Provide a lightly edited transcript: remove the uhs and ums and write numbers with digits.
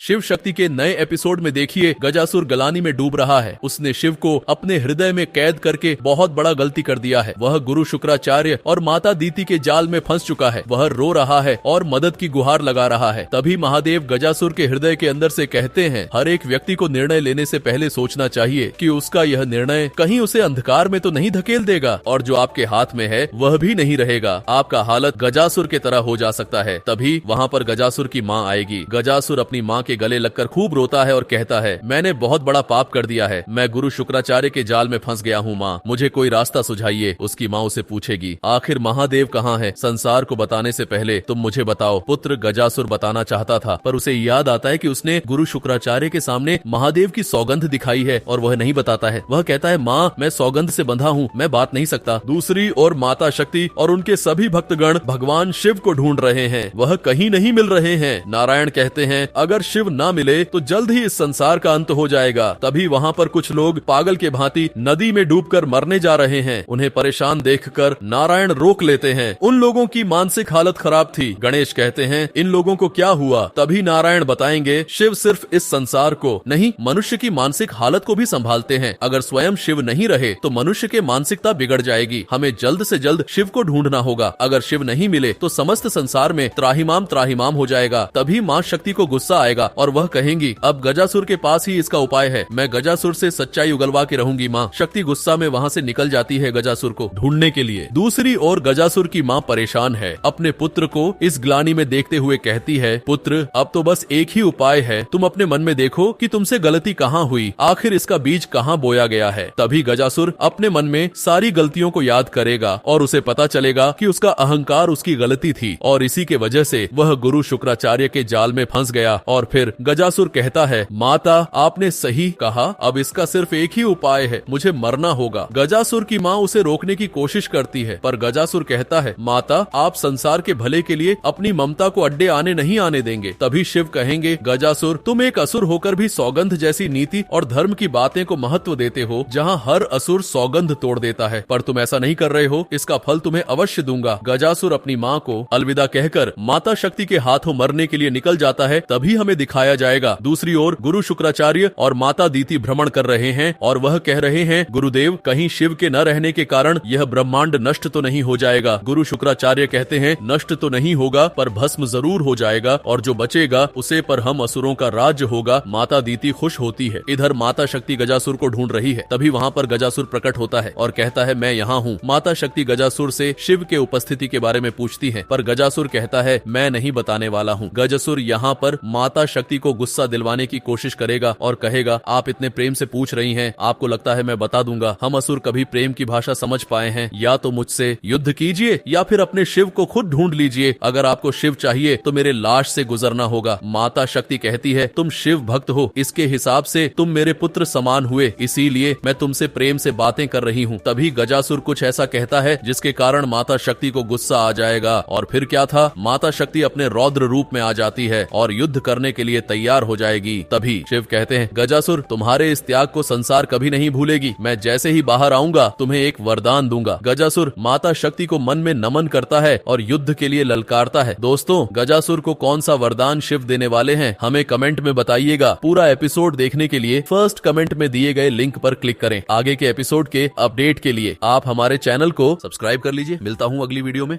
शिव शक्ति के नए एपिसोड में देखिए गजासुर गलानी में डूब रहा है। उसने शिव को अपने हृदय में कैद करके बहुत बड़ा गलती कर दिया है। वह गुरु शुक्राचार्य और माता दीति के जाल में फंस चुका है। वह रो रहा है और मदद की गुहार लगा रहा है। तभी महादेव गजासुर के हृदय के अंदर से कहते हैं, हर एक व्यक्ति को निर्णय लेने से पहले सोचना चाहिए कि उसका यह निर्णय कहीं उसे अंधकार में तो नहीं धकेल देगा, और जो आपके हाथ में है वह भी नहीं रहेगा। आपका हालत गजासुर के तरह हो जा सकता है। तभी वहाँ पर गजासुर की माँ आएगी। गजासुर अपनी माँ के गले लगकर खूब रोता है और कहता है, मैंने बहुत बड़ा पाप कर दिया है। मैं गुरु शुक्राचार्य के जाल में फंस गया हूँ माँ, मुझे कोई रास्ता सुझाइए। उसकी माँ उसे पूछेगी, आखिर महादेव कहाँ है? संसार को बताने से पहले तुम मुझे बताओ। पुत्र गजासुर बताना चाहता था, पर उसे याद आता है कि उसने गुरु शुक्राचार्य के सामने महादेव की सौगंध दिखाई है और वह नहीं बताता है। वह कहता है, माँ मैं सौगंध से बंधा हूँ, मैं बात नहीं सकता। दूसरी ओर माता शक्ति और उनके सभी भक्तगण भगवान शिव को ढूंढ रहे हैं। वह कहीं नहीं मिल रहे हैं। नारायण कहते हैं, अगर शिव ना मिले तो जल्द ही इस संसार का अंत हो जाएगा। तभी वहाँ पर कुछ लोग पागल के भांति नदी में डूबकर मरने जा रहे हैं। उन्हें परेशान देखकर नारायण रोक लेते हैं। उन लोगों की मानसिक हालत खराब थी। गणेश कहते हैं, इन लोगों को क्या हुआ? तभी नारायण बताएंगे, शिव सिर्फ इस संसार को नहीं, मनुष्य की मानसिक हालत को भी संभालते हैं। अगर स्वयं शिव नहीं रहे तो मनुष्य के मानसिकता बिगड़ जाएगी। हमें जल्द से जल्द शिव को ढूंढना होगा। अगर शिव नहीं मिले तो समस्त संसार में त्राहिमाम हो जाएगा। तभी माँ शक्ति को गुस्सा आएगा और वह कहेंगी, अब गजासुर के पास ही इसका उपाय है। मैं गजासुर से सच्चाई उगलवा के रहूंगी। माँ शक्ति गुस्सा में वहाँ से निकल जाती है गजासुर को ढूंढने के लिए। दूसरी ओर गजासुर की माँ परेशान है। अपने पुत्र को इस ग्लानि में देखते हुए कहती है, पुत्र अब तो बस एक ही उपाय है। तुम अपने मन में देखो कि तुमसे गलती कहाँ हुई, आखिर इसका बीज कहाँ बोया गया है। तभी गजासुर अपने मन में सारी गलतियों को याद करेगा और उसे पता चलेगा कि उसका अहंकार उसकी गलती थी और इसी के वजह से वह गुरु शुक्राचार्य के जाल में फंस गया। और फिर गजासुर कहता है, माता आपने सही कहा, अब इसका सिर्फ एक ही उपाय है, मुझे मरना होगा। गजासुर की माँ उसे रोकने की कोशिश करती है, पर गजासुर कहता है, माता आप संसार के भले के लिए अपनी ममता को अड्डे आने नहीं आने देंगे। तभी शिव कहेंगे, गजासुर तुम एक असुर होकर भी सौगंध जैसी नीति और धर्म की बातें को महत्व देते हो, जहाँ हर असुर सौगंध तोड़ देता है, पर तुम ऐसा नहीं कर रहे हो। इसका फल तुम्हें अवश्य दूंगा। गजासुर अपनी माँ को अलविदा कहकर माता शक्ति के हाथों मरने के लिए निकल जाता है। तभी हमें दिखाया जाएगा दूसरी ओर गुरु शुक्राचार्य और माता दीति भ्रमण कर रहे हैं और वह कह रहे हैं, गुरुदेव कहीं शिव के न रहने के कारण यह ब्रह्मांड नष्ट तो नहीं हो जाएगा। गुरु शुक्राचार्य कहते हैं, नष्ट तो नहीं होगा पर भस्म जरूर हो जाएगा और जो बचेगा उसे पर हम असुरों का राज्य होगा। माता दीति खुश होती है। इधर माता शक्ति गजासुर को ढूंढ रही है। तभी वहाँ पर गजासुर प्रकट होता है और कहता है, मैं यहाँ हूँ। माता शक्ति गजासुर से शिव के उपस्थिति के बारे में पूछती है, पर गजासुर कहता है, मैं नहीं बताने वाला हूँ। गजासुर यहाँ पर माता शक्ति को गुस्सा दिलवाने की कोशिश करेगा और कहेगा, आप इतने प्रेम से पूछ रही हैं, आपको लगता है मैं बता दूंगा। हम असुर कभी प्रेम की भाषा समझ पाए हैं? या तो मुझसे युद्ध कीजिए या फिर अपने शिव को खुद ढूंढ लीजिए। अगर आपको शिव चाहिए तो मेरे लाश से गुजरना होगा। माता शक्ति कहती है, तुम शिव भक्त हो, इसके हिसाब से तुम मेरे पुत्र समान हुए, इसीलिए मैं तुमसे प्रेम से बातें कर रही हूँ। तभी गजासुर कुछ ऐसा कहता है जिसके कारण माता शक्ति को गुस्सा आ जाएगा। और फिर क्या था, माता शक्ति अपने रौद्र रूप में आ जाती है और युद्ध करने के लिए तैयार हो जाएगी। तभी शिव कहते हैं, गजासुर तुम्हारे इस त्याग को संसार कभी नहीं भूलेगी। मैं जैसे ही बाहर आऊंगा तुम्हें एक वरदान दूंगा। गजासुर माता शक्ति को मन में नमन करता है और युद्ध के लिए ललकारता है। दोस्तों गजासुर को कौन सा वरदान शिव देने वाले हैं, हमें कमेंट में बताइएगा। पूरा एपिसोड देखने के लिए फर्स्ट कमेंट में दिए गए लिंक पर क्लिक करें। आगे के एपिसोड के अपडेट के लिए आप हमारे चैनल को सब्सक्राइब कर लीजिए। मिलता हूँ अगली वीडियो में।